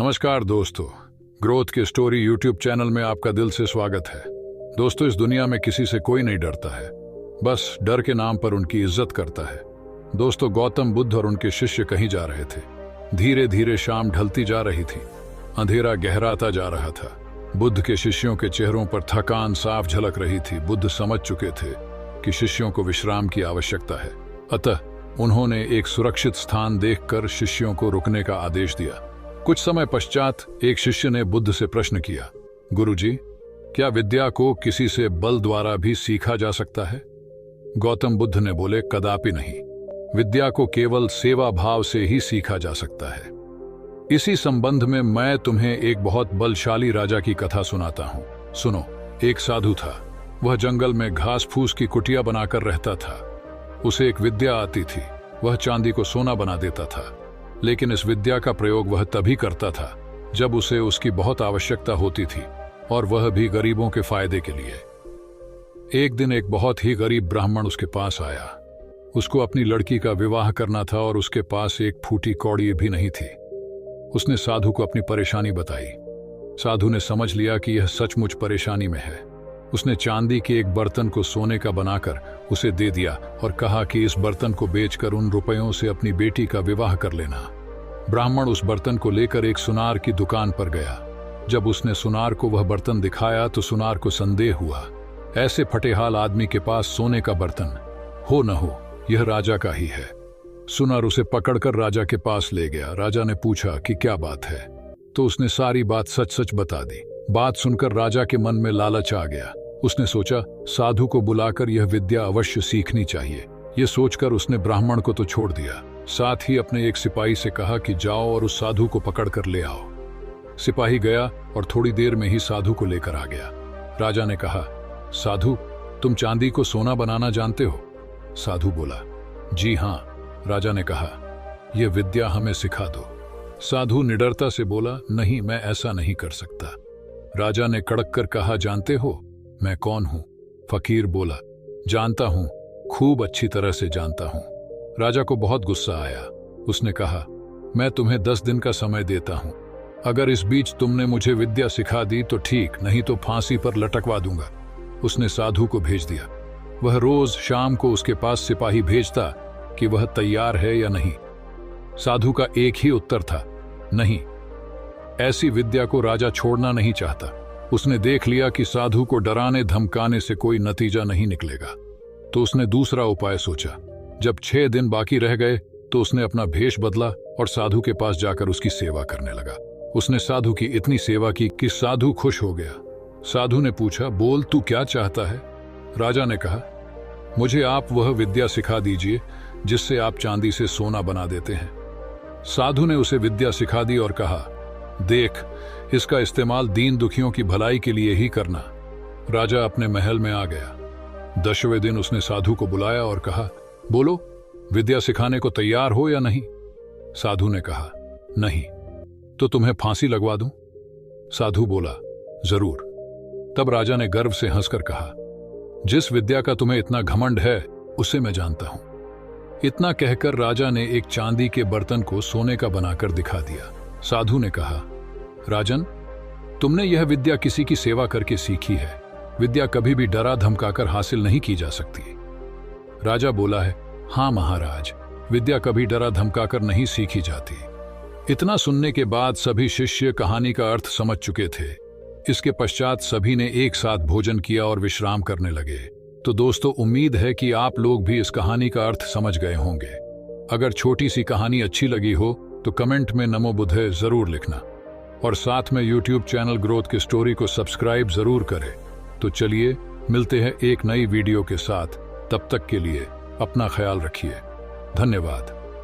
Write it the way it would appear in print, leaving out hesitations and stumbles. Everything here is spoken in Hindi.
नमस्कार दोस्तों, ग्रोथ की स्टोरी यूट्यूब चैनल में आपका दिल से स्वागत है। दोस्तों, इस दुनिया में किसी से कोई नहीं डरता है, बस डर के नाम पर उनकी इज्जत करता है। दोस्तों, गौतम बुद्ध और उनके शिष्य कहीं जा रहे थे। धीरे धीरे शाम ढलती जा रही थी, अंधेरा गहराता जा रहा था। बुद्ध के शिष्यों के चेहरों पर थकान साफ झलक रही थी। बुद्ध समझ चुके थे कि शिष्यों को विश्राम की आवश्यकता है, अतः उन्होंने एक सुरक्षित स्थान देखकर शिष्यों को रुकने का आदेश दिया। कुछ समय पश्चात एक शिष्य ने बुद्ध से प्रश्न किया, गुरुजी, क्या विद्या को किसी से बल द्वारा भी सीखा जा सकता है? गौतम बुद्ध ने बोले, कदापि नहीं। विद्या को केवल सेवा भाव से ही सीखा जा सकता है। इसी संबंध में मैं तुम्हें एक बहुत बलशाली राजा की कथा सुनाता हूं। सुनो। एक साधु था। वह जंगल में घास फूस की कुटिया बनाकर रहता था। उसे एक विद्या आती थी। वह चांदी को सोना बना देता था, लेकिन इस विद्या का प्रयोग वह तभी करता था जब उसे उसकी बहुत आवश्यकता होती थी, और वह भी गरीबों के फायदे के लिए। एक दिन एक बहुत ही गरीब ब्राह्मण उसके पास आया। उसको अपनी लड़की का विवाह करना था और उसके पास एक फूटी कौड़ी भी नहीं थी। उसने साधु को अपनी परेशानी बताई। साधु ने समझ लिया कि यह सचमुच परेशानी में है। उसने चांदी के एक बर्तन को सोने का बनाकर उसे दे दिया और कहा कि इस बर्तन को बेचकर उन रुपयों से अपनी बेटी का विवाह कर लेना। ब्राह्मण उस बर्तन को लेकर एक सुनार की दुकान पर गया। जब उसने सुनार को वह बर्तन दिखाया तो सुनार को संदेह हुआ। ऐसे फटेहाल आदमी के पास सोने का बर्तन हो न हो, यह राजा का ही है। सुनार उसे पकड़कर राजा के पास ले गया। राजा ने पूछा कि क्या बात है, तो उसने सारी बात सच सच बता दी। बात सुनकर राजा के मन में लालच आ गया। उसने सोचा, साधु को बुलाकर यह विद्या अवश्य सीखनी चाहिए। यह सोचकर उसने ब्राह्मण को तो छोड़ दिया, साथ ही अपने एक सिपाही से कहा कि जाओ और उस साधु को पकड़कर ले आओ। सिपाही गया और थोड़ी देर में ही साधु को लेकर आ गया। राजा ने कहा, साधु, तुम चांदी को सोना बनाना जानते हो? साधु बोला, जी हाँ। राजा ने कहा, यह विद्या हमें सिखा दो। साधु निडरता से बोला, नहीं, मैं ऐसा नहीं कर सकता। राजा ने कड़क कर कहा, जानते हो मैं कौन हूं? फकीर बोला, जानता हूं, खूब अच्छी तरह से जानता हूं। राजा को बहुत गुस्सा आया। उसने कहा, मैं तुम्हें 10 दिन का समय देता हूं। अगर इस बीच तुमने मुझे विद्या सिखा दी तो ठीक, नहीं तो फांसी पर लटकवा दूंगा। उसने साधु को भेज दिया। वह रोज शाम को उसके पास सिपाही भेजता कि वह तैयार है या नहीं। साधु का एक ही उत्तर था, नहीं। ऐसी विद्या को राजा छोड़ना नहीं चाहता। उसने देख लिया कि साधु को डराने धमकाने से कोई नतीजा नहीं निकलेगा, तो उसने दूसरा उपाय सोचा। जब 6 दिन बाकी रह गए तो उसने अपना भेष बदला और साधु के पास जाकर उसकी सेवा करने लगा। उसने साधु की इतनी सेवा की कि साधु खुश हो गया। साधु ने पूछा, बोल, तू क्या चाहता है? राजा ने कहा, मुझे आप वह विद्या सिखा दीजिए जिससे आप चांदी से सोना बना देते हैं। साधु ने उसे विद्या सिखा दी और कहा, देख, इसका इस्तेमाल दीन दुखियों की भलाई के लिए ही करना। राजा अपने महल में आ गया। 10वें दिन उसने साधु को बुलाया और कहा, बोलो, विद्या सिखाने को तैयार हो या नहीं? साधु ने कहा, नहीं। तो तुम्हें फांसी लगवा दूं? साधु बोला, जरूर। तब राजा ने गर्व से हंसकर कहा, जिस विद्या का तुम्हें इतना घमंड है उसे मैं जानता हूं। इतना कहकर राजा ने एक चांदी के बर्तन को सोने का बनाकर दिखा दिया। साधु ने कहा, राजन, तुमने यह विद्या किसी की सेवा करके सीखी है। विद्या कभी भी डरा धमकाकर हासिल नहीं की जा सकती। राजा बोला है, हाँ महाराज, विद्या कभी डरा धमकाकर नहीं सीखी जाती। इतना सुनने के बाद सभी शिष्य कहानी का अर्थ समझ चुके थे। इसके पश्चात सभी ने एक साथ भोजन किया और विश्राम करने लगे। तो दोस्तों, उम्मीद है कि आप लोग भी इस कहानी का अर्थ समझ गए होंगे। अगर छोटी सी कहानी अच्छी लगी हो तो कमेंट में नमो बुद्धे जरूर लिखना, और साथ में यूट्यूब चैनल ग्रोथ की स्टोरी को सब्सक्राइब जरूर करें। तो चलिए, मिलते हैं एक नई वीडियो के साथ। तब तक के लिए अपना ख्याल रखिए। धन्यवाद।